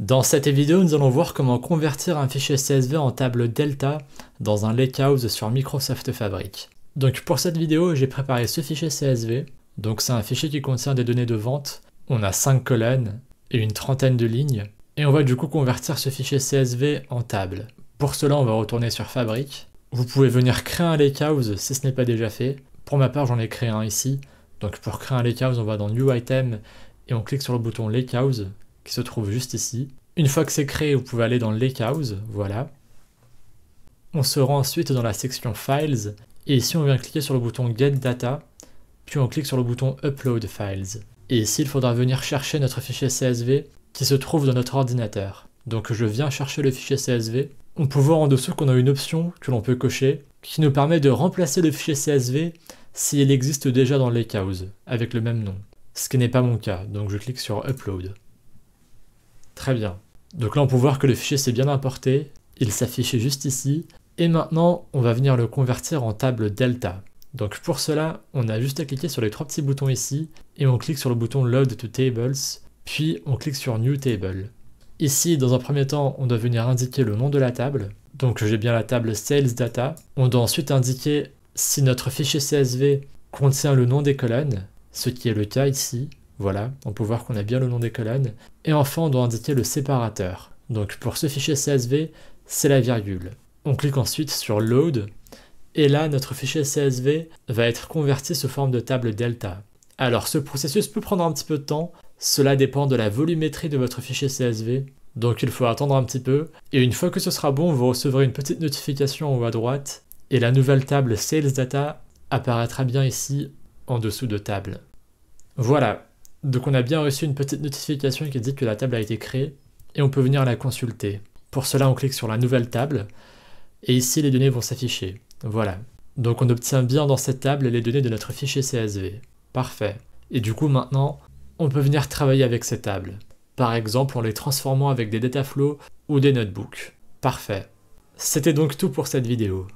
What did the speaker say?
Dans cette vidéo, nous allons voir comment convertir un fichier CSV en table Delta dans un lakehouse sur Microsoft Fabric. Donc pour cette vidéo, j'ai préparé ce fichier CSV. Donc c'est un fichier qui contient des données de vente. On a 5 colonnes et une trentaine de lignes. Et on va du coup convertir ce fichier CSV en table. Pour cela, on va retourner sur Fabric. Vous pouvez venir créer un lakehouse si ce n'est pas déjà fait. Pour ma part, j'en ai créé un ici. Donc pour créer un lakehouse, on va dans New Item et on clique sur le bouton Lakehouse qui se trouve juste ici. Une fois que c'est créé, vous pouvez aller dans le Lakehouse, voilà. On se rend ensuite dans la section Files, et ici on vient cliquer sur le bouton Get Data, puis on clique sur le bouton Upload Files. Et ici il faudra venir chercher notre fichier CSV qui se trouve dans notre ordinateur. Donc je viens chercher le fichier CSV. On peut voir en dessous qu'on a une option que l'on peut cocher, qui nous permet de remplacer le fichier CSV s'il existe déjà dans le Lakehouse, avec le même nom. Ce qui n'est pas mon cas, donc je clique sur Upload. Très bien. Donc là on peut voir que le fichier s'est bien importé, il s'affiche juste ici, et maintenant on va venir le convertir en table Delta. Donc pour cela, on a juste à cliquer sur les trois petits boutons ici, et on clique sur le bouton Load to Tables, puis on clique sur New Table. Ici, dans un premier temps, on doit venir indiquer le nom de la table, donc j'ai bien la table Sales Data. On doit ensuite indiquer si notre fichier CSV contient le nom des colonnes, ce qui est le cas ici. Voilà, on peut voir qu'on a bien le nom des colonnes. Et enfin, on doit indiquer le séparateur. Donc pour ce fichier CSV, c'est la virgule. On clique ensuite sur Load, et là, notre fichier CSV va être converti sous forme de table Delta. Alors ce processus peut prendre un petit peu de temps, cela dépend de la volumétrie de votre fichier CSV, donc il faut attendre un petit peu, et une fois que ce sera bon, vous recevrez une petite notification en haut à droite, et la nouvelle table Sales Data apparaîtra bien ici, en dessous de table. Voilà. Donc on a bien reçu une petite notification qui dit que la table a été créée et on peut venir la consulter. Pour cela on clique sur la nouvelle table et ici les données vont s'afficher. Voilà. Donc on obtient bien dans cette table les données de notre fichier CSV. Parfait. Et du coup maintenant on peut venir travailler avec ces tables. Par exemple en les transformant avec des dataflows ou des notebooks. Parfait. C'était donc tout pour cette vidéo.